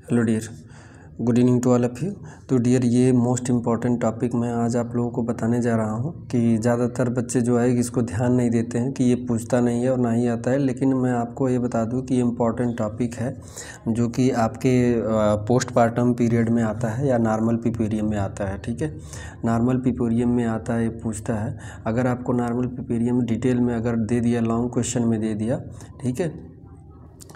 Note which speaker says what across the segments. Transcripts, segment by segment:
Speaker 1: Hello dear, good evening to all of you. तो dear, ये most important topic मैं आज आप लोगों को बताने जा रहा हूँ कि ज़्यादातर बच्चे जो है इसको ध्यान नहीं देते हैं कि ये पूछता नहीं है और ना ही आता है। लेकिन मैं आपको ये बता दूँ कि ये इम्पॉर्टेंट टॉपिक है जो कि आपके पोस्टपार्टम पीरियड में आता है या नॉर्मल पिपेरियम में आता है। ठीक है, नॉर्मल पिपेरियम में आता है, ये पूछता है। अगर आपको नॉर्मल पिपेरियम डिटेल में अगर दे दिया, लॉन्ग क्वेश्चन में दे दिया, ठीक है,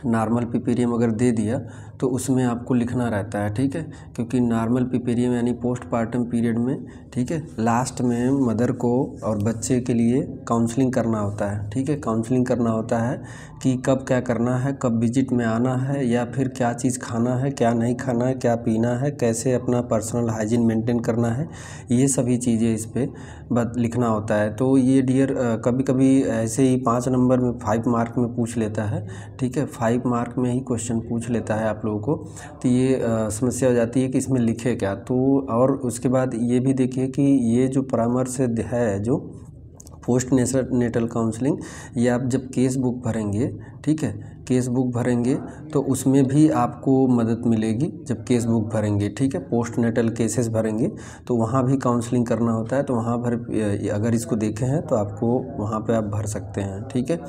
Speaker 1: नॉर्मल पिपेरियम अगर दे दिया तो उसमें आपको लिखना रहता है। ठीक है, क्योंकि नॉर्मल पिपेरियम यानी पोस्टपार्टम पीरियड में, ठीक है, लास्ट में मदर को और बच्चे के लिए काउंसलिंग करना होता है। ठीक है, काउंसलिंग करना होता है कि कब क्या करना है, कब विजिट में आना है, या फिर क्या चीज़ खाना है, क्या नहीं खाना है, क्या पीना है, कैसे अपना पर्सनल हाइजीन मेंटेन करना है, ये सभी चीज़ें इस पर लिखना होता है। तो ये डियर कभी कभी ऐसे ही 5 नंबर में 5 मार्क में पूछ लेता है। ठीक है, 5 मार्क में ही क्वेश्चन पूछ लेता है आप लोगों को। तो ये समस्या हो जाती है कि इसमें लिखे क्या। तो और उसके बाद ये भी देखिए कि ये जो परामर्श है, जो पोस्ट नेटल काउंसलिंग, ये आप जब केस बुक भरेंगे, ठीक है, केस बुक भरेंगे तो उसमें भी आपको मदद मिलेगी जब केस बुक भरेंगे। ठीक है, पोस्ट नेटल केसेस भरेंगे तो वहाँ भी काउंसलिंग करना होता है। तो वहाँ भर अगर इसको देखे हैं तो आपको वहाँ पे आप भर सकते हैं। ठीक है,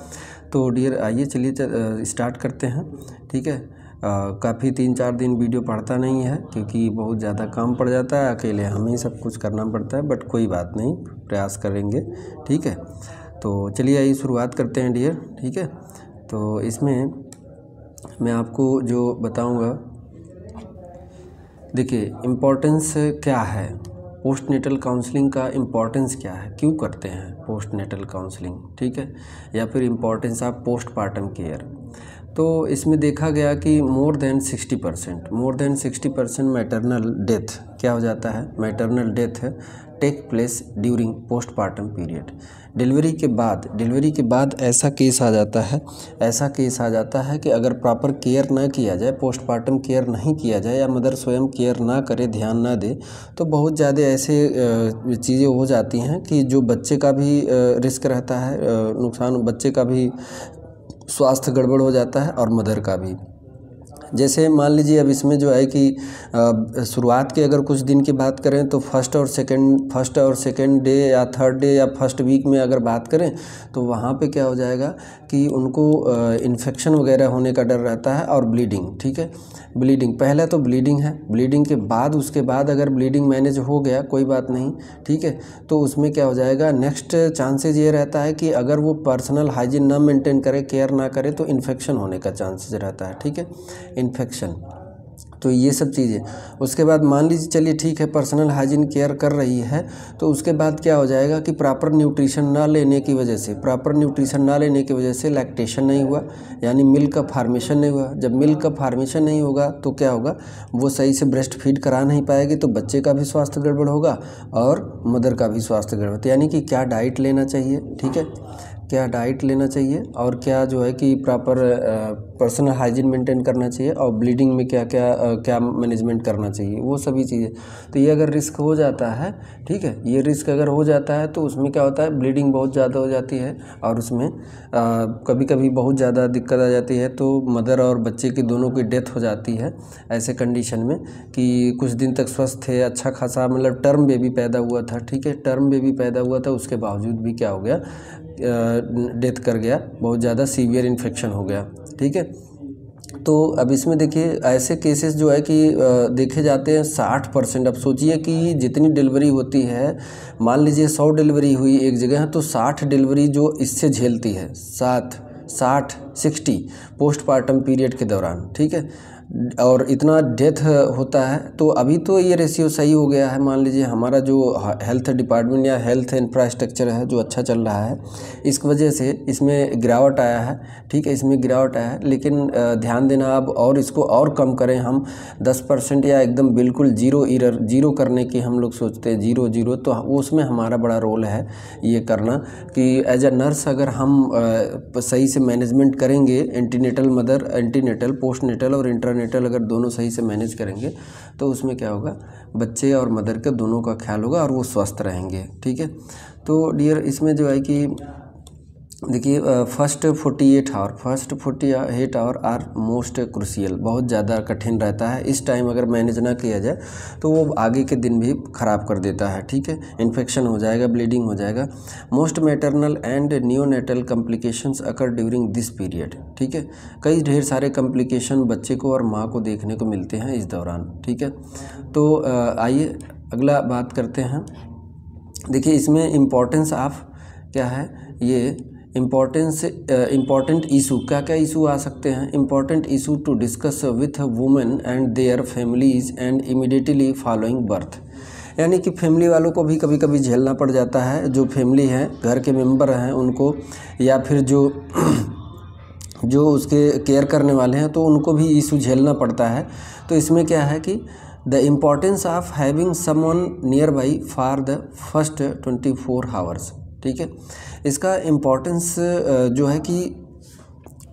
Speaker 1: तो डियर आइए चलिए स्टार्ट करते हैं। ठीक है, काफ़ी 3-4 दिन वीडियो पढ़ता नहीं है क्योंकि बहुत ज़्यादा काम पड़ जाता है, अकेले हमें सब कुछ करना पड़ता है, बट कोई बात नहीं, प्रयास करेंगे। ठीक है, तो चलिए आइए शुरुआत करते हैं डियर। ठीक है, तो इसमें मैं आपको जो बताऊंगा, देखिए इम्पोर्टेंस क्या है, पोस्ट नेटल काउंसलिंग का इम्पोर्टेंस क्या है, क्यों करते हैं पोस्ट नेटल काउंसलिंग, ठीक है, या फिर इम्पोर्टेंस ऑफ पोस्टपार्टम केयर। तो इसमें देखा गया कि मोर देन 60% मैटरनल डेथ क्या हो जाता है, maternal death take place during postpartum period. Delivery के बाद ऐसा केस आ जाता है कि अगर प्रॉपर केयर ना किया जाए, पोस्टपार्टम केयर नहीं किया जाए, या मदर स्वयं केयर ना करे, ध्यान ना दे, तो बहुत ज़्यादा ऐसे चीज़ें हो जाती हैं कि जो बच्चे का भी रिस्क रहता है, नुकसान, बच्चे का भी स्वास्थ्य गड़बड़ हो जाता है और मदर का भी। जैसे मान लीजिए अब इसमें जो है कि शुरुआत के अगर कुछ दिन की बात करें तो फर्स्ट और सेकंड डे या थर्ड डे या फर्स्ट वीक में अगर बात करें तो वहाँ पे क्या हो जाएगा कि उनको इन्फेक्शन वगैरह होने का डर रहता है और ब्लीडिंग। ठीक है, ब्लीडिंग पहले तो ब्लीडिंग है, ब्लीडिंग के बाद उसके बाद अगर ब्लीडिंग मैनेज हो गया कोई बात नहीं, ठीक है, तो उसमें क्या हो जाएगा, नेक्स्ट चांसेस ये रहता है कि अगर वो पर्सनल हाइजीन ना मेंटेन करे, केयर ना करे, तो इन्फेक्शन होने का चांसेस रहता है। ठीक है, इन्फेक्शन, तो ये सब चीज़ें। उसके बाद मान लीजिए, चलिए ठीक है, पर्सनल हाइजीन केयर कर रही है, तो उसके बाद क्या हो जाएगा कि प्रॉपर न्यूट्रिशन ना लेने की वजह से लैक्टेशन नहीं हुआ, यानी मिल्क का फार्मेशन नहीं हुआ। जब मिल्क का फार्मेशन नहीं होगा तो क्या होगा, वो सही से ब्रेस्ट फीड करा नहीं पाएगी, तो बच्चे का भी स्वास्थ्य गड़बड़ होगा और मदर का भी स्वास्थ्य गड़बड़। तो यानी कि क्या डाइट लेना चाहिए, ठीक है, क्या डाइट लेना चाहिए, और क्या जो है कि प्रॉपर पर्सनल हाइजीन मेंटेन करना चाहिए, और ब्लीडिंग में क्या मैनेजमेंट करना चाहिए, वो सभी चीज़ें। तो ये अगर रिस्क हो जाता है, ठीक है, ये रिस्क अगर हो जाता है तो उसमें क्या होता है, ब्लीडिंग बहुत ज़्यादा हो जाती है और उसमें कभी कभी बहुत ज़्यादा दिक्कत आ जाती है, तो मदर और बच्चे की दोनों की डेथ हो जाती है ऐसे कंडीशन में कि कुछ दिन तक स्वस्थ थे, अच्छा खासा, मतलब टर्म बेबी पैदा हुआ था। ठीक है, टर्म बेबी पैदा हुआ था, उसके बावजूद भी क्या हो गया, डेथ कर गया, बहुत ज़्यादा सीवियर इन्फेक्शन हो गया। ठीक है, तो अब इसमें देखिए ऐसे केसेस जो है कि देखे जाते हैं 60%। अब सोचिए कि जितनी डिलीवरी होती है, मान लीजिए 100 डिलीवरी हुई एक जगह, तो 60 डिलीवरी जो इससे झेलती है, 60 पोस्टपार्टम पीरियड के दौरान। ठीक है, और इतना डेथ होता है। तो अभी तो ये रेशियो सही हो गया है, मान लीजिए हमारा जो हेल्थ डिपार्टमेंट या हेल्थ इंफ्रास्ट्रक्चर है जो अच्छा चल रहा है, इस वजह से इसमें गिरावट आया है। ठीक है, इसमें गिरावट आया है, लेकिन ध्यान देना अब, और इसको और कम करें हम 10% या एकदम बिल्कुल जीरो करने की हम लोग सोचते हैं, जीरो, तो उसमें हमारा बड़ा रोल है ये करना कि एज अ नर्स अगर हम सही से मैनेजमेंट करेंगे, एंटीनेटल, पोस्टनेटल और इंटरनेटल अगर दोनों सही से मैनेज करेंगे तो उसमें क्या होगा, बच्चे और मदर के दोनों का ख्याल होगा और वो स्वस्थ रहेंगे। ठीक है, तो डियर इसमें जो है कि देखिए first 48 hour are most crucial, बहुत ज़्यादा कठिन रहता है। इस टाइम अगर मैनेज ना किया जाए तो वो आगे के दिन भी ख़राब कर देता है, ठीक है। इन्फेक्शन हो जाएगा, ब्लीडिंग हो जाएगा। Most maternal and neonatal complications occur during this period, ठीक है। कई ढेर सारे कॉम्प्लिकेशन बच्चे को और माँ को देखने को मिलते हैं इस दौरान, ठीक है। तो आइए अगला बात करते हैं। देखिए इसमें इम्पोर्टेंस ऑफ क्या है, ये इम्पॉर्टेंट इशू, क्या क्या इशू आ सकते हैं। Important issue to discuss with women and their families and immediately following birth, यानी कि फैमिली वालों को भी कभी कभी झेलना पड़ जाता है, जो फैमिली है, घर के मेंबर हैं उनको, या फिर जो उसके केयर करने वाले हैं तो उनको भी इशू झेलना पड़ता है। तो इसमें क्या है कि the importance of having someone near by for the first 24 hours, ठीक है। इसका इम्पोर्टेंस जो है कि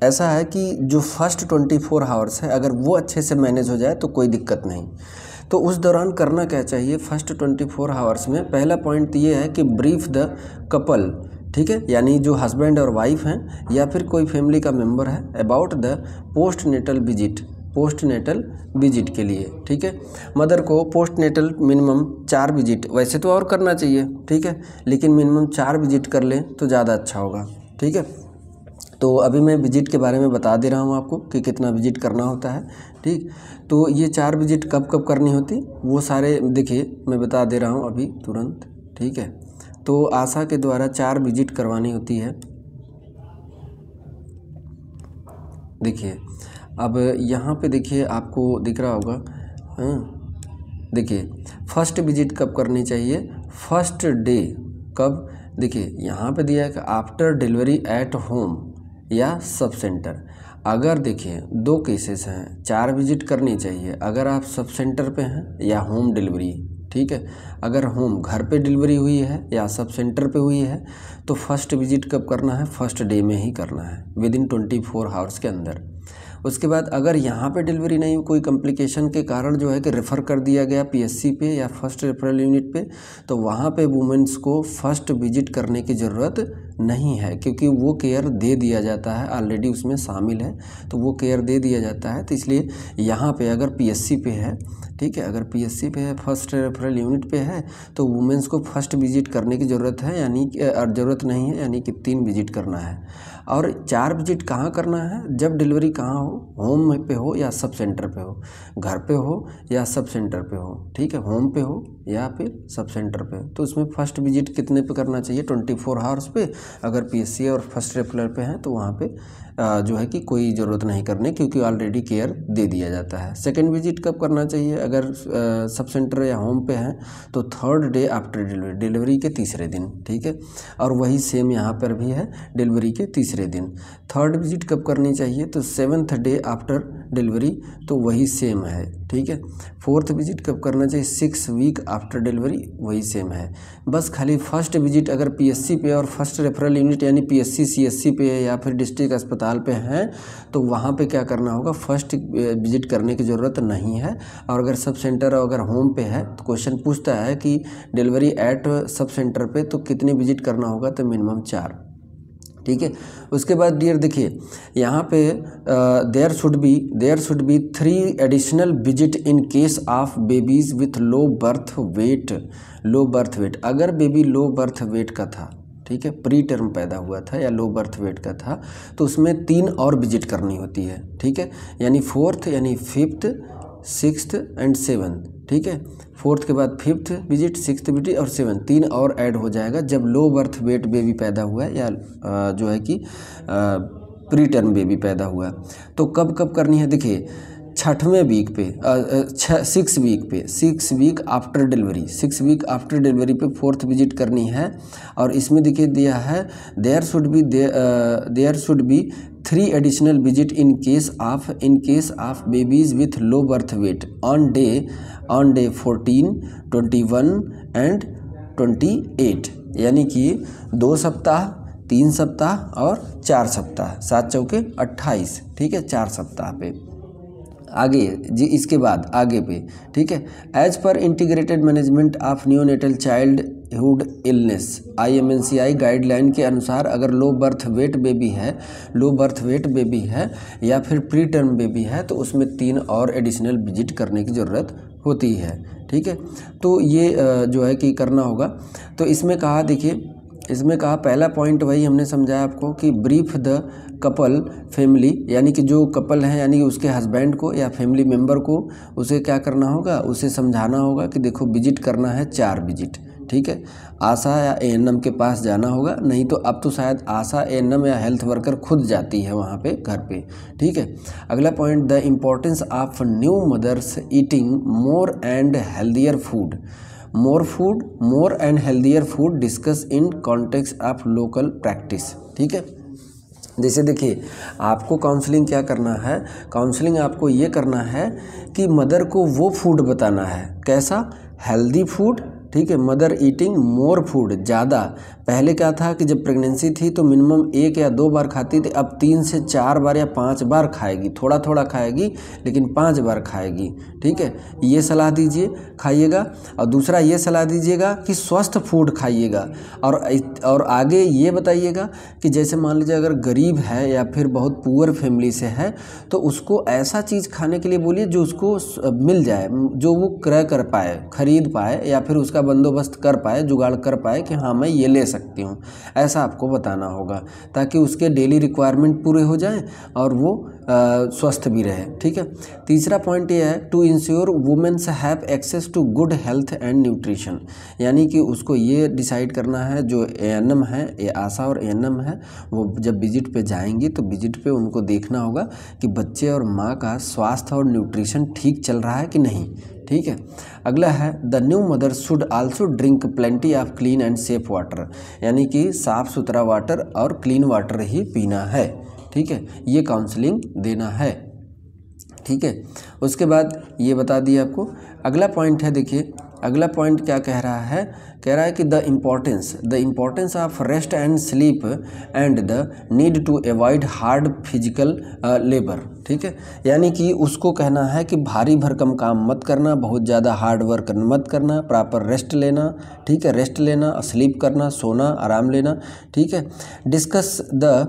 Speaker 1: ऐसा है कि जो फर्स्ट 24 आवर्स है अगर वो अच्छे से मैनेज हो जाए तो कोई दिक्कत नहीं। तो उस दौरान करना क्या चाहिए फर्स्ट 24 आवर्स में? पहला पॉइंट ये है कि ब्रीफ द कपल, ठीक है, यानी जो हस्बैंड और वाइफ हैं या फिर कोई फैमिली का मेंबर है, about the post natal visit के लिए, ठीक है। मदर को पोस्ट नेटल मिनिमम 4 विजिट, वैसे तो और करना चाहिए, ठीक है, लेकिन मिनिमम 4 विजिट कर लें तो ज़्यादा अच्छा होगा, ठीक है। तो अभी मैं विजिट के बारे में बता दे रहा हूँ आपको कि कितना विजिट करना होता है, ठीक। तो ये 4 विजिट कब कब करनी होती वो सारे देखिए मैं बता दे रहा हूँ अभी तुरंत, ठीक है। तो आशा के द्वारा 4 विजिट करवानी होती है। देखिए अब यहाँ पे देखिए आपको दिख रहा होगा, हाँ, देखिए फर्स्ट विजिट कब करनी चाहिए, फर्स्ट डे कब, देखिए यहाँ पे दिया है कि आफ्टर डिलीवरी एट होम या सब सेंटर। अगर देखिए 2 केसेस हैं, 4 विजिट करनी चाहिए अगर आप सब सेंटर पे हैं या होम डिलीवरी, ठीक है। अगर होम घर पे डिलीवरी हुई है या सब सेंटर पे हुई है तो फर्स्ट विजिट कब करना है, फर्स्ट डे में ही करना है, विदिन 24 आवर्स के अंदर। उसके बाद अगर यहाँ पे डिलीवरी नहीं, कोई कॉम्प्लिकेशन के कारण जो है कि रेफ़र कर दिया गया पीएससी पे या फर्स्ट रेफरल यूनिट पे, तो वहाँ पे वुमेन्स को फर्स्ट विजिट करने की ज़रूरत नहीं है, क्योंकि वो केयर दे दिया जाता है, ऑलरेडी उसमें शामिल है, तो वो केयर दे दिया जाता है। तो इसलिए यहाँ पे अगर पीएससी पे है, ठीक है, अगर पीएससी पे है, फर्स्ट रेफरल यूनिट पे है, तो वुमेन्स को फर्स्ट विजिट करने की ज़रूरत है, यानी ज़रूरत नहीं है, यानी कि 3 विजिट करना है। और 4 विजिट कहाँ करना है, जब डिलीवरी कहाँ हो, होम पे हो या सब सेंटर पे हो, घर पे हो या सब सेंटर पे हो, ठीक है, होम पे हो या फिर सब सेंटर पे। तो उसमें फर्स्ट विजिट कितने पे करना चाहिए, 24 आवर्स पे। अगर पीएससी और फर्स्ट रेफरल पे हैं तो वहाँ पे जो है कि कोई ज़रूरत नहीं करने, क्योंकि ऑलरेडी केयर दे दिया जाता है। सेकंड विजिट कब करना चाहिए, अगर सब सेंटर या होम पे हैं तो थर्ड डे आफ्टर डिलीवरी के तीसरे दिन, ठीक है। और वही सेम यहाँ पर भी है, डिलीवरी के तीसरे दिन। थर्ड विजिट कब करनी चाहिए, तो 7th डे आफ्टर डिलीवरी, तो वही सेम है, ठीक है। फोर्थ विजिट कब करना चाहिए, 6 वीक आफ्टर डिलीवरी, वही सेम है। बस खाली फर्स्ट विजिट अगर पीएससी पे और फर्स्ट रेफरल यूनिट यानी पीएससी सीएससी पे या फिर डिस्ट्रिक्ट अस्पताल पे हैं तो वहाँ पे क्या करना होगा, फर्स्ट विजिट करने की ज़रूरत नहीं है। और अगर सब सेंटर और अगर होम पे है तो क्वेश्चन पूछता है कि डिलीवरी एट सब सेंटर पे तो कितने विजिट करना होगा, तो मिनिमम 4, ठीक है। उसके बाद डियर देखिए यहाँ पे there should be 3 additional visit in case of babies with low birth weight. अगर बेबी लो बर्थ वेट का था, ठीक है, प्री टर्म पैदा हुआ था या लो बर्थ वेट का था, तो उसमें 3 और विजिट करनी होती है, ठीक है, यानी 4th यानी 5th 6th एंड 7th, ठीक है। 4th के बाद 5th विजिट, 6th विजिट और 7th, 3 और ऐड हो जाएगा जब लो बर्थ वेट बेबी पैदा हुआ है या जो है कि प्री टर्म बेबी पैदा हुआ। तो कब कब करनी है, देखिए 6वें वीक पे, 6 वीक आफ्टर डिलीवरी पे 4th विजिट करनी है। और इसमें देखिए दिया है there should be 3 additional visit in case of babies with low birth weight on day 14, 21 and 28, यानी कि 2 सप्ताह, 3 सप्ताह और 4 सप्ताह, 7 चौके 28, ठीक है, 4 सप्ताह पे। आगे जी, इसके बाद आगे पे, ठीक है। As per integrated management of neonatal childhood illness IMNCI guideline के अनुसार अगर लो बर्थ वेट बेबी है या फिर प्री टर्म बेबी है तो उसमें 3 और एडिशनल विजिट करने की ज़रूरत होती है, ठीक है। तो ये जो है कि करना होगा। तो इसमें कहा, देखिए इसमें कहा पहला पॉइंट वही हमने समझाया आपको कि ब्रीफ द कपल फैमिली, यानी कि जो कपल है यानी कि उसके हस्बैंड को या फैमिली मेम्बर को उसे क्या करना होगा, उसे समझाना होगा कि देखो विजिट करना है 4 विजिट, ठीक है। आशा या ANM के पास जाना होगा, नहीं तो अब तो शायद आशा ANM या हेल्थ वर्कर खुद जाती है वहाँ पे घर पे, ठीक है। अगला point, the importance of new mothers eating more and healthier food, more and healthier food discuss in context of local practice, ठीक है। जैसे देखिए आपको काउंसलिंग क्या करना है, काउंसलिंग आपको ये करना है कि मदर को वो फूड बताना है, कैसा, हेल्दी फूड, ठीक है। मदर ईटिंग मोर फूड, ज़्यादा। पहले क्या था कि जब प्रेगनेंसी थी तो मिनिमम 1 या 2 बार खाती थी, अब 3 से 4 बार या 5 बार खाएगी, थोड़ा थोड़ा खाएगी लेकिन 5 बार खाएगी, ठीक है। ये सलाह दीजिए, खाइएगा। और दूसरा ये सलाह दीजिएगा कि स्वस्थ फूड खाइएगा। और आगे ये बताइएगा कि जैसे मान लीजिए अगर गरीब है या फिर बहुत पुअर फैमिली से है तो उसको ऐसा चीज़ खाने के लिए बोलिए जो उसको मिल जाए, जो वो क्रय कर पाए, खरीद पाए या फिर उसका बंदोबस्त कर पाए, जुगाड़ कर पाए कि हाँ मैं ये ले सकती हूँ, ऐसा आपको बताना होगा ताकि उसके डेली रिक्वायरमेंट पूरे हो जाएं और वो स्वस्थ भी रहे, ठीक है। तीसरा पॉइंट ये है, to ensure womens have access to good health and nutrition, यानी कि उसको ये डिसाइड करना है जो ANM है, ये आशा और ANM है, वो जब विजिट पे जाएंगी तो विजिट पे उनको देखना होगा कि बच्चे और माँ का स्वास्थ्य और न्यूट्रिशन ठीक चल रहा है कि नहीं, ठीक है। अगला है, the new mother should also drink plenty of clean and safe water, यानी कि साफ़ सुथरा वाटर और क्लीन वाटर ही पीना है, ठीक है। ये काउंसलिंग देना है, ठीक है। उसके बाद ये बता दिया आपको। अगला पॉइंट है, देखिए अगला पॉइंट क्या कह रहा है, कह रहा है कि the importance of rest and sleep and the need to avoid hard physical labour, ठीक है। यानी कि उसको कहना है कि भारी भरकम काम मत करना, बहुत ज़्यादा हार्ड वर्क मत करना, प्रॉपर रेस्ट लेना, ठीक है। रेस्ट लेना, स्लीप करना, सोना, आराम लेना, ठीक है। Discuss the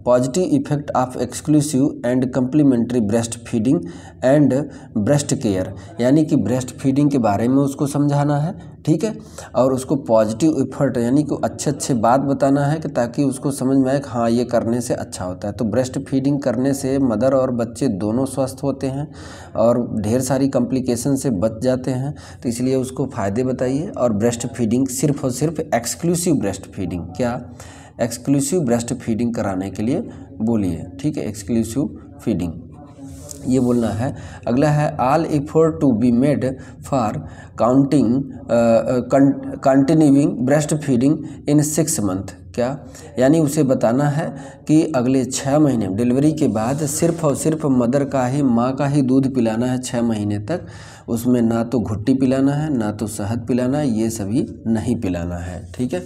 Speaker 1: positive effect of exclusive and complementary breast feeding and breast care, यानी कि ब्रेस्ट फीडिंग के बारे में उसको समझाना है, ठीक है। और उसको पॉजिटिव इफर्ट यानी कि अच्छे बात बताना है कि ताकि उसको समझ में आए कि हाँ ये करने से अच्छा होता है। तो ब्रेस्ट फीडिंग करने से मदर और बच्चे दोनों स्वस्थ होते हैं और ढेर सारी कॉम्प्लिकेशन से बच जाते हैं, तो इसलिए उसको फ़ायदे बताइए। और ब्रेस्ट फीडिंग सिर्फ और सिर्फ एक्सक्लूसिव ब्रेस्ट फीडिंग, क्या एक्सक्लूसिव ब्रेस्ट फीडिंग कराने के लिए बोलिए, ठीक है। एक्सक्लूसिव फीडिंग ये बोलना है। अगला है, all effort to be made for continuing breast feeding in 6 month, क्या, यानी उसे बताना है कि अगले 6 महीने डिलीवरी के बाद सिर्फ और सिर्फ मदर का ही, माँ का ही दूध पिलाना है 6 महीने तक। उसमें ना तो घुट्टी पिलाना है, ना तो शहद पिलाना है, ये सभी नहीं पिलाना है, ठीक है।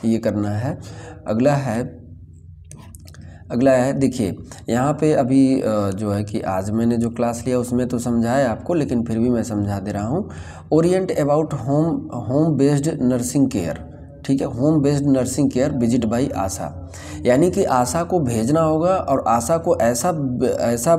Speaker 1: ये करना है। अगला है देखिए यहाँ पे अभी जो है कि आज मैंने जो क्लास लिया उसमें तो समझाया आपको, लेकिन फिर भी मैं समझा दे रहा हूँ। Orient about home based nursing care, ठीक है। Home based nursing care visit by ASHA, यानी कि आशा को भेजना होगा और आशा को ऐसा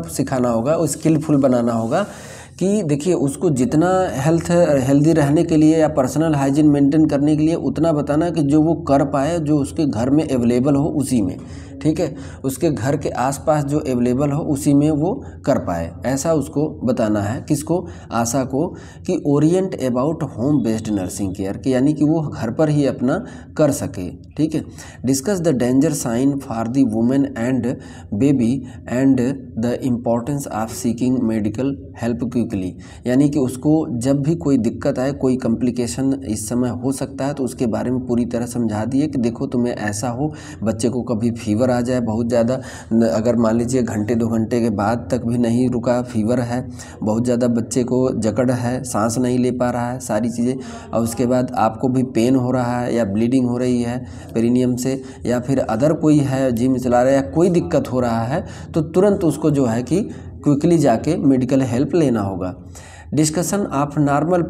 Speaker 1: सिखाना होगा, स्किलफुल बनाना होगा कि देखिए उसको जितना हेल्दी रहने के लिए या पर्सनल हाइजीन मेंटेन करने के लिए उतना बताना कि जो वो कर पाए, जो उसके घर में अवेलेबल हो उसी में, ठीक है। उसके घर के आसपास जो अवेलेबल हो उसी में वो कर पाए, ऐसा उसको बताना है। किसको, आशा को, कि Orient about home based nursing care, कि यानी कि वो घर पर ही अपना कर सके, ठीक है। Discuss the danger sign for the women and baby and the importance of seeking medical help quickly, यानी कि उसको जब भी कोई दिक्कत आए, कोई कॉम्प्लिकेशन इस समय हो सकता है तो उसके बारे में पूरी तरह समझा दिए कि देखो तुम्हें ऐसा हो, बच्चे को कभी फीवर आ जाए बहुत ज़्यादा, अगर मान लीजिए घंटे 2 घंटे के बाद तक भी नहीं रुका, फीवर है, बहुत ज़्यादा बच्चे को जकड़ है, सांस नहीं ले पा रहा है, सारी चीज़ें, और उसके बाद आपको भी पेन हो रहा है या ब्लीडिंग हो रही है पेरिनियम से, या फिर अदर कोई है जिम चला रहा है या कोई दिक्कत हो रहा है, तो तुरंत उसको जो है कि क्विकली जाके मेडिकल हेल्प लेना होगा। Discussion of normal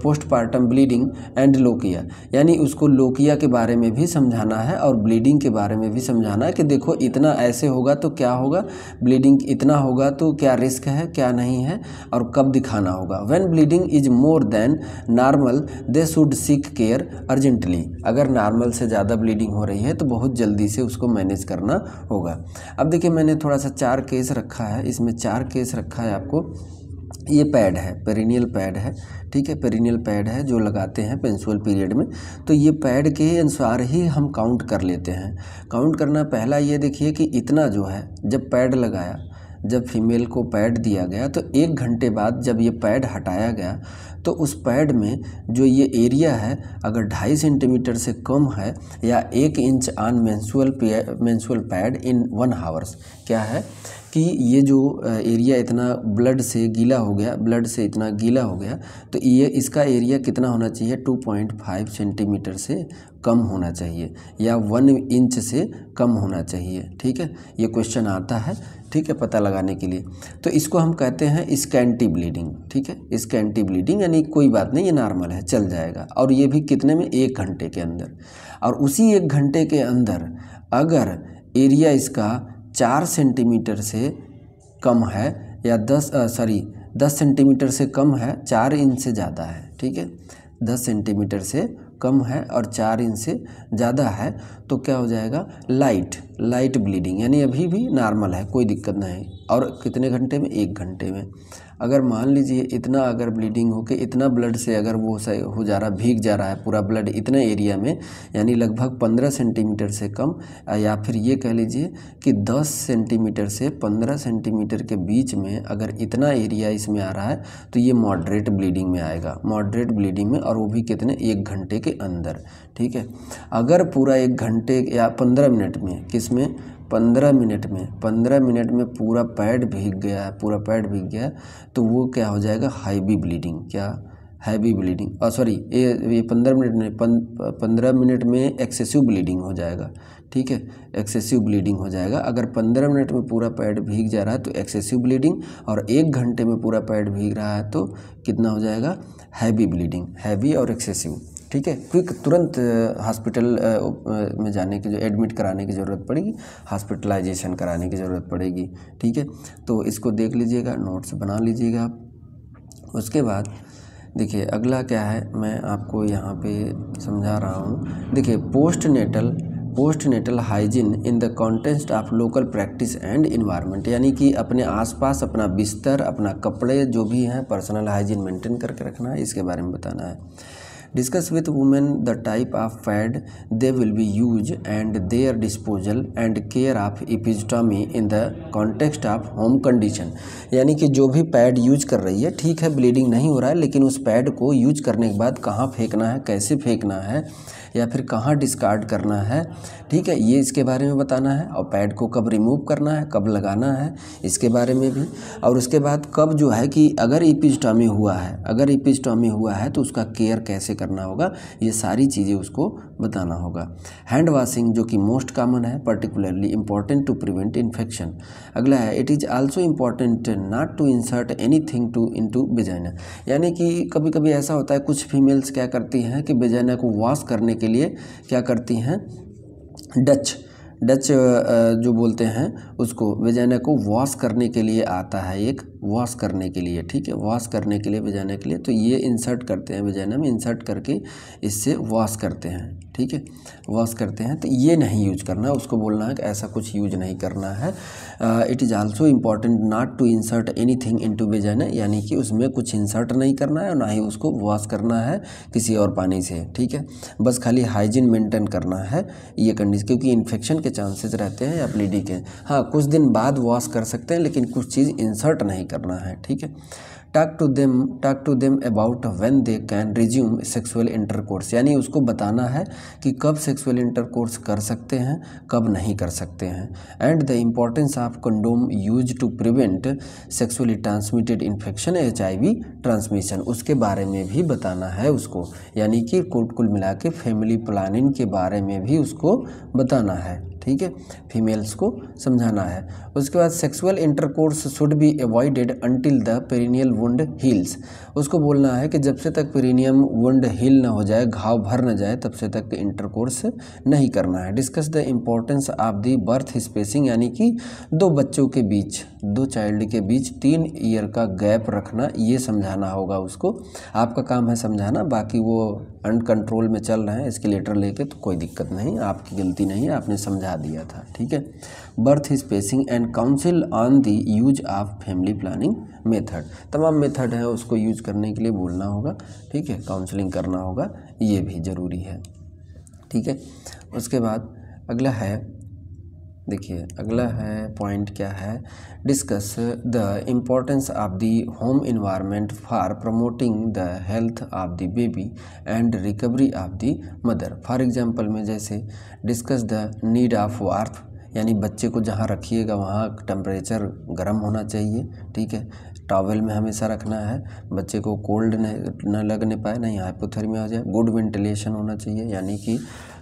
Speaker 1: postpartum bleeding and lochia, यानी उसको लोकिया के बारे में भी समझाना है और ब्लीडिंग के बारे में भी समझाना है कि देखो इतना ऐसे होगा तो क्या होगा, ब्लीडिंग इतना होगा तो क्या रिस्क है क्या नहीं है, और कब दिखाना होगा। When bleeding is more than normal they should seek care urgently, अगर नॉर्मल से ज़्यादा ब्लीडिंग हो रही है तो बहुत जल्दी से उसको मैनेज करना होगा। अब देखिए मैंने थोड़ा सा 4 केस रखा है, इसमें 4 केस रखा है आपको। ये पैड है, पेरिनियल पैड है, ठीक है, पेरिनियल पैड है जो लगाते हैं मेंस्ट्रुअल पीरियड में। तो ये पैड के अनुसार ही हम काउंट कर लेते हैं। काउंट करना पहला ये देखिए कि इतना जो है, जब पैड लगाया, जब फीमेल को पैड दिया गया तो 1 घंटे बाद जब ये पैड हटाया गया तो उस पैड में जो ये एरिया है अगर 2.5 सेंटीमीटर से कम है या 1 inch on menstrual pad in 1 hours, क्या है कि ये जो एरिया इतना ब्लड से गीला हो गया, ब्लड से इतना गीला हो गया, तो ये इसका एरिया कितना होना चाहिए, 2.5 सेंटीमीटर से कम होना चाहिए या 1 इंच से कम होना चाहिए। ठीक है, ये क्वेश्चन आता है, ठीक है, पता लगाने के लिए। तो इसको हम कहते हैं स्कैंटी ब्लीडिंग। ठीक है, स्कैंटी ब्लीडिंग यानी कोई बात नहीं, ये नॉर्मल है, चल जाएगा। और ये भी कितने में, 1 घंटे के अंदर। और उसी 1 घंटे के अंदर अगर एरिया इसका 4 सेंटीमीटर से कम है या 10 सेंटीमीटर से कम है, 4 इंच से ज़्यादा है, ठीक है, 10 सेंटीमीटर से कम है और 4 इंच से ज़्यादा है, तो क्या हो जाएगा, लाइट ब्लीडिंग, यानी अभी भी नॉर्मल है, कोई दिक्कत नहीं। और कितने घंटे में, 1 घंटे में। अगर मान लीजिए इतना अगर ब्लीडिंग हो के इतना ब्लड से अगर वो हो जा रहा, भीग जा रहा है पूरा ब्लड इतने एरिया में, यानी लगभग 15 सेंटीमीटर से कम, या फिर ये कह लीजिए कि 10 सेंटीमीटर से 15 सेंटीमीटर के बीच में अगर इतना एरिया इसमें आ रहा है तो ये मॉडरेट ब्लीडिंग में आएगा, मॉडरेट ब्लीडिंग में, और वो भी कितने, 1 घंटे के अंदर। ठीक है, अगर पूरा 1 घंटे या 15 मिनट में, किसमें, 15 मिनट में पूरा पैड भीग गया है, पूरा पैड भीग गया है, तो वो क्या हो जाएगा, हैवी ब्लीडिंग। क्या, हैवी ब्लीडिंग, सॉरी ये 15 मिनट में, 15 मिनट में एक्सेसिव ब्लीडिंग हो जाएगा। ठीक है, एक्सेसिव ब्लीडिंग हो जाएगा। अगर 15 मिनट में पूरा पैड भीग जा रहा है तो एक्सेसिव ब्लीडिंग, और 1 घंटे में पूरा पैड भीग रहा है तो कितना हो जाएगा, हैवी ब्लीडिंग, हैवी और एक्सेसिव। ठीक है, क्विक, तुरंत हॉस्पिटल में जाने की, जो एडमिट कराने की ज़रूरत पड़ेगी, हॉस्पिटलाइजेशन कराने की ज़रूरत पड़ेगी। ठीक है, तो इसको देख लीजिएगा, नोट्स बना लीजिएगा आप। उसके बाद देखिए अगला क्या है, मैं आपको यहाँ पे समझा रहा हूँ। देखिए post natal hygiene in the context of local practice and environment, यानी कि अपने आसपास अपना बिस्तर, अपना कपड़े जो भी हैं, पर्सनल हाइजीन मेंटेन करके रखना है, इसके बारे में बताना है। Discuss with women the type of pad they will be use and there disposal and care of episiotomy in the context of home condition, यानी कि जो भी पैड यूज कर रही है, ठीक है ब्लीडिंग नहीं हो रहा है, लेकिन उस पैड को यूज करने के बाद कहाँ फेंकना है, कैसे फेंकना है, या फिर कहाँ डिस्कार्ड करना है, ठीक है, ये इसके बारे में बताना है। और पैड को कब रिमूव करना है, कब लगाना है, इसके बारे में भी। और उसके बाद कब जो है कि अगर एपिजियोटॉमी हुआ है तो उसका केयर कैसे करना होगा, ये सारी चीज़ें उसको बताना होगा। हैंड वॉशिंग जो कि मोस्ट कॉमन है, particularly important to prevent infection. अगला है, it is also important not to insert anything into vagina, यानी कि कभी कभी ऐसा होता है, कुछ फीमेल्स क्या करती हैं कि वेजाइना को वॉश करने के लिए क्या करती हैं, डच जो बोलते हैं उसको, वेजाइना को वॉश करने के लिए आता है, एक वॉश करने के लिए, ठीक है, वॉश करने के लिए वेजाइना के लिए, तो ये इंसर्ट करते हैं वेजाइना में, इंसर्ट करके इससे वॉश करते हैं। ठीक है, वॉश करते हैं, तो ये नहीं यूज करना, उसको बोलना है कि ऐसा कुछ यूज नहीं करना है। It is also important not to insert anything into vagina, यानी कि उसमें कुछ इंसर्ट नहीं करना है और ना ही उसको वॉश करना है किसी और पानी से। ठीक है, बस खाली हाइजीन मेंटेन करना है, ये कंडीशन, क्योंकि इन्फेक्शन के चांसेस रहते हैं या ब्लीडिंग के। हाँ, कुछ दिन बाद वॉश कर सकते हैं, लेकिन कुछ चीज़ इंसर्ट नहीं करना है। ठीक है, talk to them about when they can resume sexual intercourse, यानी उसको बताना है कि कब सेक्सुअल इंटरकोर्स कर सकते हैं, कब नहीं कर सकते हैं, and the importance of condom use to prevent sexually transmitted infection, HIV transmission, उसके बारे में भी बताना है उसको। यानी कि कुल मिला के फैमिली प्लानिंग के बारे में भी उसको बताना है, ठीक है, फीमेल्स को समझाना है। उसके बाद sexual intercourse should be avoided until the perineal wound heals, उसको बोलना है कि जब से तक पेरिनियम वुंड हील ना हो जाए, घाव भर ना जाए, तब से तक इंटरकोर्स नहीं करना है। Discuss the importance of the birth spacing, यानी कि दो बच्चों के बीच, दो चाइल्ड के बीच 3 ईयर का गैप रखना, ये समझाना होगा उसको। आपका काम है समझाना, बाकी वो अनकंट्रोल में चल रहे हैं एस्केलेटर लेके, तो कोई दिक्कत नहीं, आपकी गलती नहीं है, आपने समझा दिया था, ठीक है। Birth spacing and council on the use of family planning method, तमाम मेथड है उसको यूज करने के लिए बोलना होगा, ठीक है, काउंसलिंग करना होगा, ये भी ज़रूरी है, ठीक है। उसके बाद अगला है, देखिए अगला है पॉइंट क्या है, discuss the importance of the home environment for promoting the health of the baby and recovery of the mother. For example में जैसे डिस्कस द नीड ऑफ वार्थ, यानी बच्चे को जहाँ रखिएगा वहाँ टेम्परेचर गर्म होना चाहिए, ठीक है, टॉवल में हमेशा रखना है, बच्चे को कोल्ड न लगने पाए, नहीं हाइपोथर्मिया हो जाए। गुड वेंटिलेशन होना चाहिए, यानी कि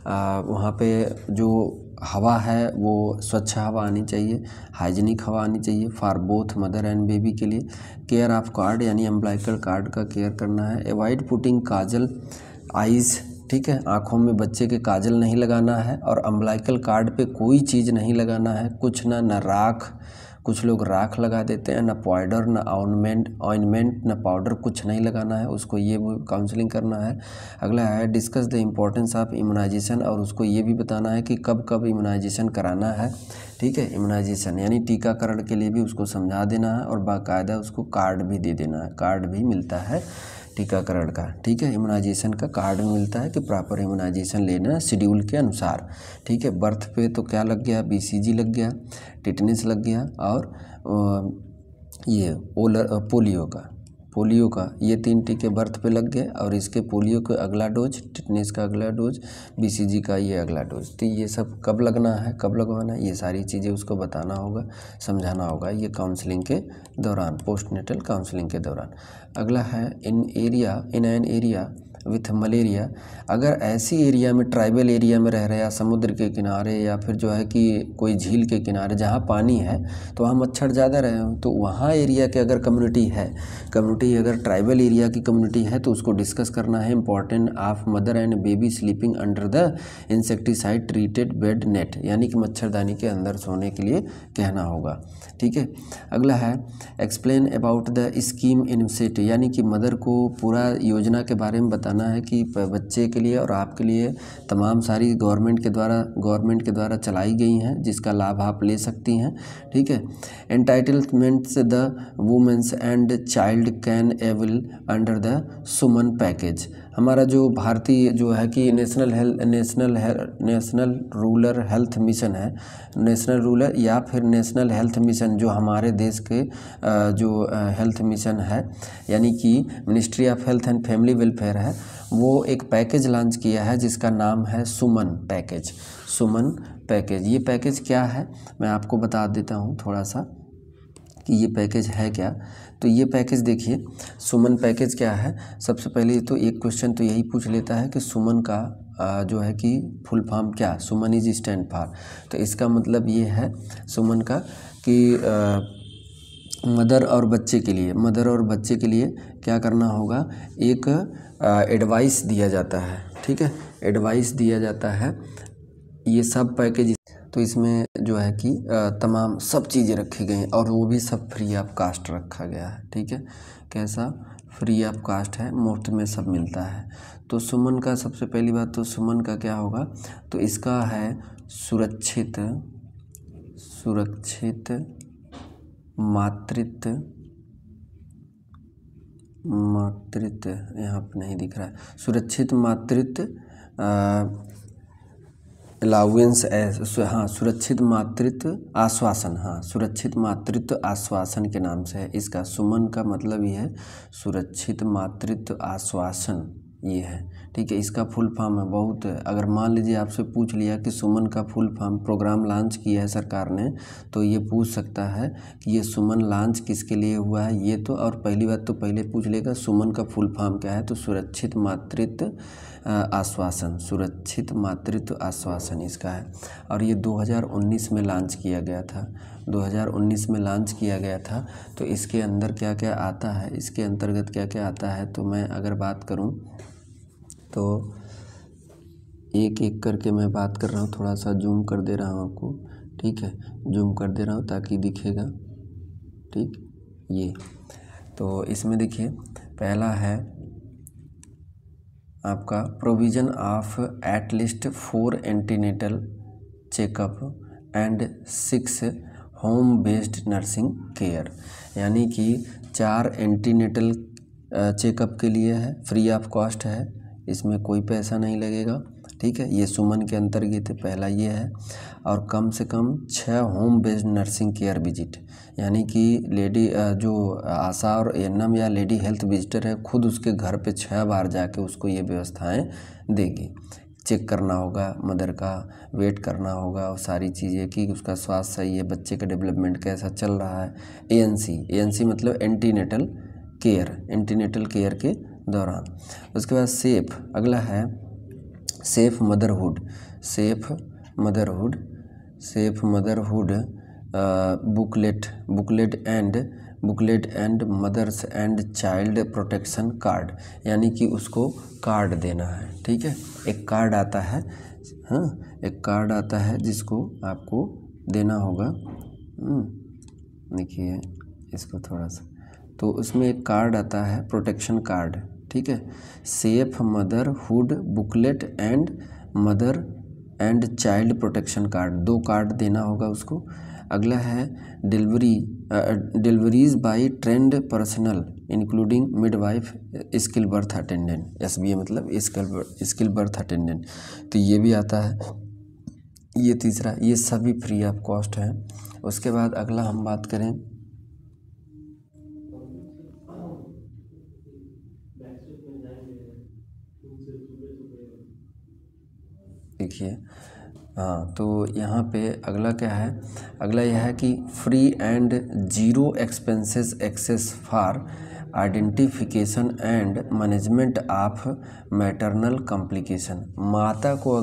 Speaker 1: वहाँ पे जो हवा है वो स्वच्छ हवा आनी चाहिए, हाइजीनिक हवा आनी चाहिए for both mother and baby के लिए। केयर ऑफ कार्ड, यानी अम्बिलिकल कार्ड का केयर करना है। अवॉइड पुटिंग काजल आइज़, ठीक है, आँखों में बच्चे के काजल नहीं लगाना है, और अम्बिलिकल कार्ड पे कोई चीज़ नहीं लगाना है, कुछ ना राख, कुछ लोग राख लगा देते हैं, ना पाउडर, ना ऑइंटमेंट, ना पाउडर, कुछ नहीं लगाना है उसको, ये काउंसलिंग करना है। अगला है discuss the importance of immunisation, और उसको ये भी बताना है कि कब कब इम्यूनाइजेशन कराना है, ठीक है, इम्यूनाइजेशन यानी टीकाकरण के लिए भी उसको समझा देना है, और बाकायदा उसको कार्ड भी दे देना है, कार्ड भी मिलता है टीकाकरण का, ठीक है, इम्यूनाइजेशन का कार्ड मिलता है कि प्रॉपर इम्यूनाइजेशन लेना है शेड्यूल के अनुसार, ठीक है। बर्थ पे तो क्या लग गया, BCG लग गया, टिटनेस लग गया, और ये पोलियो का ये 3 टीके बर्थ पे लग गए, और इसके पोलियो का अगला डोज, टिटनेस का अगला डोज, BCG का ये अगला डोज, तो ये सब कब लगना है, कब लगवाना है, ये सारी चीज़ें उसको बताना होगा, समझाना होगा, ये काउंसलिंग के दौरान, पोस्टनेटल काउंसलिंग के दौरान। अगला है in an area with malaria, अगर ऐसी एरिया में, ट्राइबल एरिया में रह रहे या समुद्र के किनारे या फिर जो है कि कोई झील के किनारे जहाँ पानी है तो वहाँ मच्छर ज़्यादा रहे हो, तो वहाँ एरिया के अगर कम्युनिटी अगर ट्राइबल एरिया की कम्युनिटी है तो उसको डिस्कस करना है। Important of mother and baby sleeping under the insecticide treated bed net, यानी कि मच्छरदानी के अंदर सोने के लिए कहना होगा, ठीक है। अगला है explain about the scheme initiative, यानी कि मदर को पूरा योजना के बारे में बताना है कि बच्चे के लिए और आपके लिए तमाम सारी गवर्नमेंट के द्वारा चलाई गई हैं, जिसका लाभ आप ले सकती हैं, ठीक है। Entitlements the womens and child can avail under the Suman package, हमारा जो भारतीय जो है कि नेशनल रूरल हेल्थ मिशन है, नेशनल रूरल या फिर नेशनल हेल्थ मिशन, जो हमारे देश के जो हेल्थ मिशन है, यानी कि ministry of health and family welfare है, वो एक पैकेज लॉन्च किया है जिसका नाम है सुमन पैकेज। ये पैकेज क्या है मैं आपको बता देता हूँ थोड़ा सा कि ये पैकेज है क्या। तो ये पैकेज देखिए, सुमन पैकेज क्या है। सबसे पहले तो एक क्वेश्चन तो यही पूछ लेता है कि सुमन का जो है कि फुल फॉर्म क्या, सुमन इज स्टैंड फॉर। तो इसका मतलब ये है सुमन का कि मदर और बच्चे के लिए क्या करना होगा, एक एडवाइस दिया जाता है, ठीक है, एडवाइस दिया जाता है। ये सब पैकेज, तो इसमें जो है कि तमाम सब चीज़ें रखी गई हैं और वो भी सब फ्री ऑफ कास्ट रखा गया है, ठीक है। कैसा, फ्री ऑफ कास्ट है, मुफ्त में सब मिलता है। तो सुमन का सबसे पहली बात तो सुमन का क्या होगा, तो इसका है सुरक्षित मातृत्व यहाँ पर नहीं दिख रहा है, सुरक्षित मातृत्व अलाउंस, सुरक्षित मातृत्व आश्वासन के नाम से है इसका। सुमन का मतलब ये है सुरक्षित मातृत्व आश्वासन, ये है, ठीक है। इसका फुल फॉर्म है, बहुत अगर मान लीजिए आपसे पूछ लिया कि सुमन का फुल फॉर्म, प्रोग्राम लॉन्च किया है सरकार ने, तो ये पूछ सकता है कि ये सुमन लॉन्च किसके लिए हुआ है, ये तो। और पहली बात तो पहले पूछ लेगा सुमन का फुल फॉर्म क्या है, तो सुरक्षित मातृत्व आश्वासन, सुरक्षित मातृत्व आश्वासन इसका है। और ये 2019 में लॉन्च किया गया था, 2019 में लॉन्च किया गया था। तो इसके अंदर क्या क्या आता है, इसके अंतर्गत क्या क्या आता है, तो मैं अगर बात करूं तो एक एक करके मैं बात कर रहा हूँ, थोड़ा सा जूम कर दे रहा हूँ आपको, ठीक है, जूम कर दे रहा हूँ ताकि दिखेगा, ठीक। ये तो इसमें देखिए पहला है आपका provision of at least 4 antenatal checkup and 6 home based nursing care, यानी कि 4 एंटीनेटल चेकअप के लिए है, फ्री ऑफ कॉस्ट है, इसमें कोई पैसा नहीं लगेगा, ठीक है। ये सुमन के अंतर्गत पहला ये है। और कम से कम 6 home based nursing care visit, यानी कि लेडी जो आशा और एएनएम या लेडी हेल्थ विजिटर है, खुद उसके घर पे 6 बार जाके उसको ये व्यवस्थाएं देगी। चेक करना होगा मदर का, वेट करना होगा और सारी चीज़ें कि उसका स्वास्थ्य सही है, बच्चे का डेवलपमेंट कैसा चल रहा है। एएनसी मतलब एंटीनेटल केयर, एंटीनेटल केयर के दौरान। उसके बाद सेफ, अगला है safe motherhood, safe motherhood, safe motherhood booklet and mothers and child protection card, यानी कि उसको कार्ड देना है, ठीक है। एक कार्ड आता है, हाँ, एक कार्ड आता है जिसको आपको देना होगा। देखिए इसको थोड़ा सा, तो उसमें एक कार्ड आता है प्रोटेक्शन कार्ड, ठीक है। Safe motherhood booklet and mother and child protection card, 2 card देना होगा उसको। अगला है deliveries by trained personnel including midwife, skill birth attendant, SBA मतलब स्किल बर्थ अटेंडेंट, तो ये भी आता है। ये तीसरा, ये सभी फ्री ऑफ कॉस्ट है। उसके बाद अगला हम बात करें, देखिए, हाँ, तो यहाँ पे अगला क्या है, अगला यह है कि free and zero expenses access for identification and management of maternal complication. माता को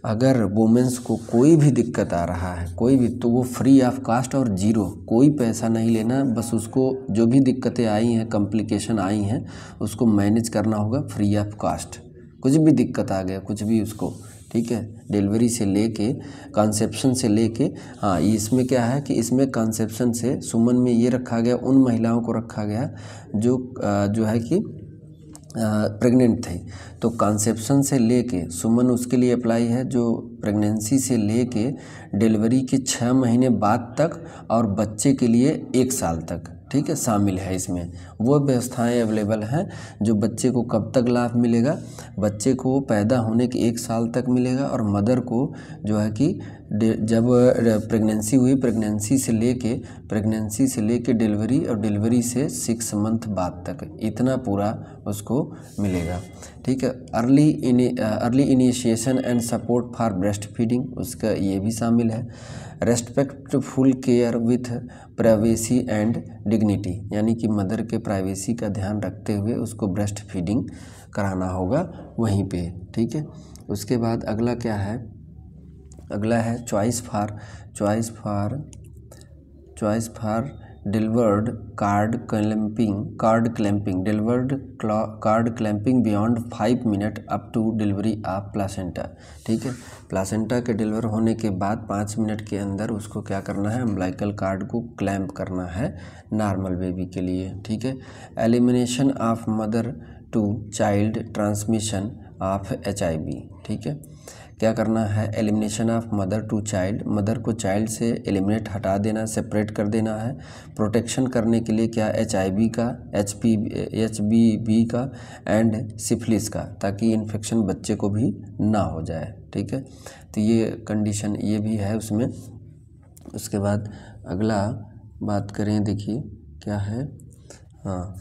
Speaker 1: अगर वुमेंस को कोई भी दिक्कत आ रहा है, कोई भी, तो वो फ्री ऑफ कास्ट और जीरो, कोई पैसा नहीं लेना, बस उसको जो भी दिक्कतें आई हैं, कॉम्प्लिकेशन आई हैं, उसको मैनेज करना होगा फ्री ऑफ कास्ट। कुछ भी दिक्कत आ गया, कुछ भी उसको, ठीक है, डिलीवरी से लेके कंसेप्शन से लेके, हाँ, इसमें क्या है कि इसमें कंसेप्शन से सुमन में ये रखा गया, उन महिलाओं को रखा गया जो है कि प्रेग्नेंट थे, तो कंसेप्शन से लेके सुमन उसके लिए अप्लाई है जो प्रेगनेंसी से लेके डिलीवरी के 6 महीने बाद तक और बच्चे के लिए 1 साल तक, ठीक है, शामिल है। इसमें वो व्यवस्थाएं अवेलेबल हैं जो बच्चे को कब तक लाभ मिलेगा, बच्चे को पैदा होने के 1 साल तक मिलेगा, और मदर को जो है कि जब प्रेगनेंसी हुई, प्रेगनेंसी से लेके डिलीवरी, और डिलीवरी से 6 मंथ बाद तक, इतना पूरा उसको मिलेगा, ठीक है। Early initiation and support for breast feeding, उसका ये भी शामिल है। Respectful care with privacy and dignity, यानी कि मदर के प्राइवेसी का ध्यान रखते हुए उसको ब्रेस्ट फीडिंग कराना होगा वहीं पे, ठीक है। उसके बाद अगला क्या है, अगला है choice for delivered cord clamping beyond 5 minute up to delivery of placenta, ठीक है। प्लासेंटा के डिलीवर होने के बाद 5 मिनट के अंदर उसको क्या करना है, अम्बिलिकल कार्ड को क्लैंप करना है नॉर्मल बेबी के लिए, ठीक है। Elimination of mother to child transmission of HIV, ठीक है। क्या करना है, elimination of mother to child, mother को चाइल्ड से एलिमिनेट, हटा देना, सेपरेट कर देना है। प्रोटेक्शन करने के लिए क्या, HIV का, HBV का एंड सिफिलिस का, ताकि इन्फेक्शन बच्चे को भी ना हो जाए, ठीक है। तो ये कंडीशन ये भी है उसमें। उसके बाद अगला बात करें, देखिए क्या है, हाँ,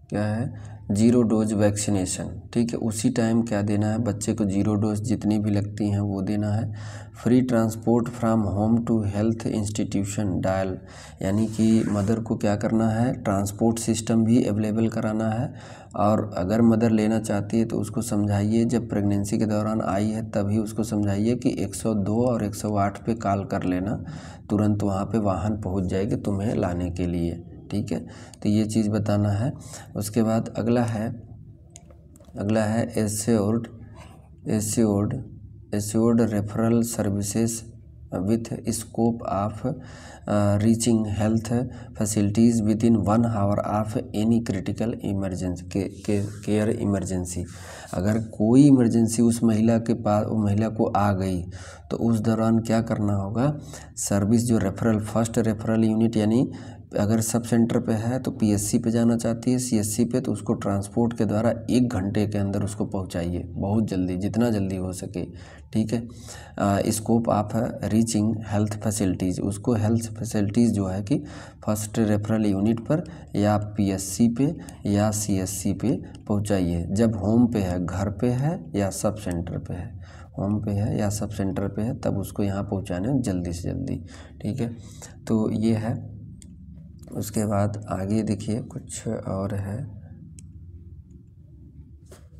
Speaker 1: क्या है, 0 डोज वैक्सीनेशन, ठीक है। उसी टाइम क्या देना है, बच्चे को 0 डोज जितनी भी लगती हैं वो देना है। Free transport from home to health institution dial, यानी कि मदर को क्या करना है, ट्रांसपोर्ट सिस्टम भी अवेलेबल कराना है। और अगर मदर लेना चाहती है तो उसको समझाइए, जब प्रेगनेंसी के दौरान आई है तभी उसको समझाइए कि 102 और 108 पे कॉल कर लेना, तुरंत वहाँ पे वाहन पहुँच जाएगी तुम्हें लाने के लिए, ठीक है। तो ये चीज़ बताना है। उसके बाद अगला है assured referral services with scope of reaching health facilities with in 1 hour of any critical emergency care emergency. अगर कोई इमरजेंसी उस महिला के पास, वो महिला को आ गई तो उस दौरान क्या करना होगा, सर्विस जो फर्स्ट रेफरल यूनिट, यानी अगर सब सेंटर पे है तो पीएससी पे जाना चाहती है, सीएससी पे, तो उसको ट्रांसपोर्ट के द्वारा 1 घंटे के अंदर उसको पहुंचाइए, बहुत जल्दी, जितना जल्दी हो सके, ठीक है। Scope of reaching health facilities, उसको हेल्थ फैसिलिटीज़ जो है कि फर्स्ट रेफरल यूनिट पर या पीएससी पे या सीएससी पे पहुंचाइए। जब होम पे है, घर पे है या सब सेंटर पे है, होम पे है या सब सेंटर पे है, तब उसको यहाँ पहुँचाने जल्दी से जल्दी, ठीक है। तो ये है। उसके बाद आगे देखिए कुछ और है,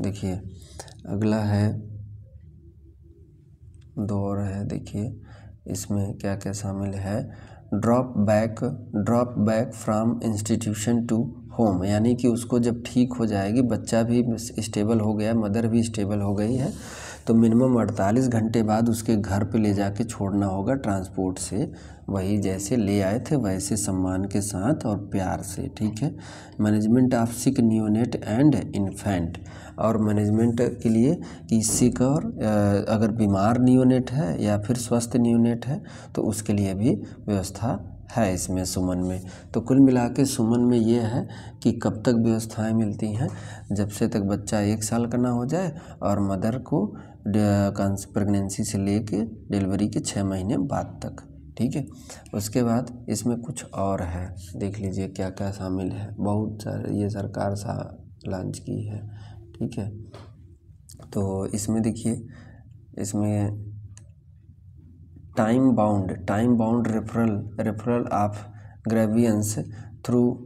Speaker 1: देखिए अगला है, 2 और है, देखिए इसमें क्या क्या शामिल है। Drop back from institution to home, यानी कि उसको जब ठीक हो जाएगी, बच्चा भी स्टेबल हो गया, मदर भी स्टेबल हो गई है, तो मिनिमम 48 घंटे बाद उसके घर पे ले जाके छोड़ना होगा ट्रांसपोर्ट से, वही जैसे ले आए थे वैसे सम्मान के साथ और प्यार से, ठीक है। Management of sick neonate and infant, और मैनेजमेंट के लिए कि सिक और अगर बीमार नियोनेट है या फिर स्वस्थ नियोनेट है तो उसके लिए भी व्यवस्था है इसमें सुमन में। तो कुल मिला के सुमन में ये है कि कब तक व्यवस्थाएं मिलती हैं, जब से तक बच्चा 1 साल का ना हो जाए और मदर को प्रेगनेंसी से लेके डिलीवरी के 6 महीने बाद तक, ठीक है। उसके बाद इसमें कुछ और है, देख लीजिए क्या क्या शामिल है, बहुत सारे ये सरकार लॉन्च की है, ठीक है। तो इसमें देखिए, इसमें time bound referral of grievance through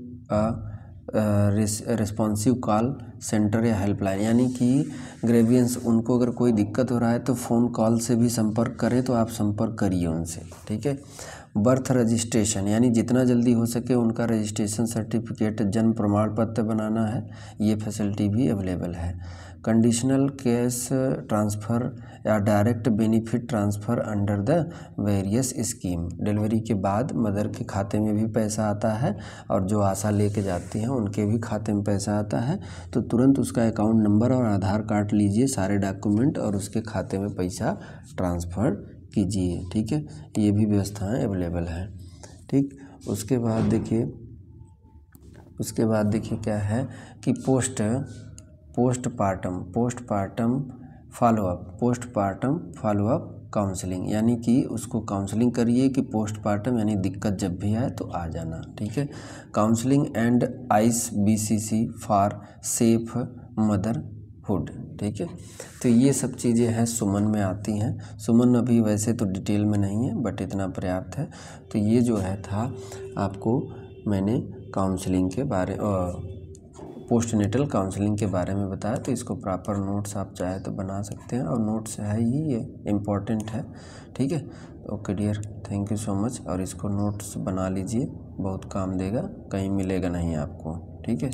Speaker 1: responsive call centre या हेल्पलाइन, यानी कि ग्रेवियंस, उनको अगर कोई दिक्कत हो रहा है तो फ़ोन कॉल से भी संपर्क करें, तो आप संपर्क करिए उनसे, ठीक है। बर्थ रजिस्ट्रेशन, यानी जितना जल्दी हो सके उनका रजिस्ट्रेशन सर्टिफिकेट, जन्म प्रमाण पत्र बनाना है, ये फैसिलिटी भी अवेलेबल है। कंडीशनल कैश ट्रांसफ़र या direct benefit transfer under the various scheme, delivery के बाद मदर के खाते में भी पैसा आता है और जो आशा लेके जाती हैं उनके भी खाते में पैसा आता है, तो तुरंत उसका अकाउंट नंबर और आधार कार्ड लीजिए, सारे डॉक्यूमेंट, और उसके खाते में पैसा ट्रांसफ़र कीजिए, ठीक है। ये भी व्यवस्थाएं अवेलेबल हैं, ठीक। उसके बाद देखिए क्या है कि पोस्टपार्टम फॉलोअप काउंसलिंग, यानी कि उसको काउंसलिंग करिए कि पोस्टपार्टम, यानी दिक्कत जब भी आए तो आ जाना, ठीक है। Counselling and ICBCC for safe motherhood, ठीक है। तो ये सब चीज़ें हैं सुमन में आती हैं। सुमन अभी वैसे तो डिटेल में नहीं है, बट इतना पर्याप्त है। तो ये जो है था, आपको मैंने काउंसलिंग के बारे, पोस्टनेटल काउंसलिंग के बारे में बताया। तो इसको प्रॉपर नोट्स आप चाहे तो बना सकते हैं, और नोट्स है ही, ये इम्पोर्टेंट है, ठीक है। Okay dear, thank you so much. और इसको नोट्स बना लीजिए, बहुत काम देगा, कहीं मिलेगा नहीं आपको, ठीक है।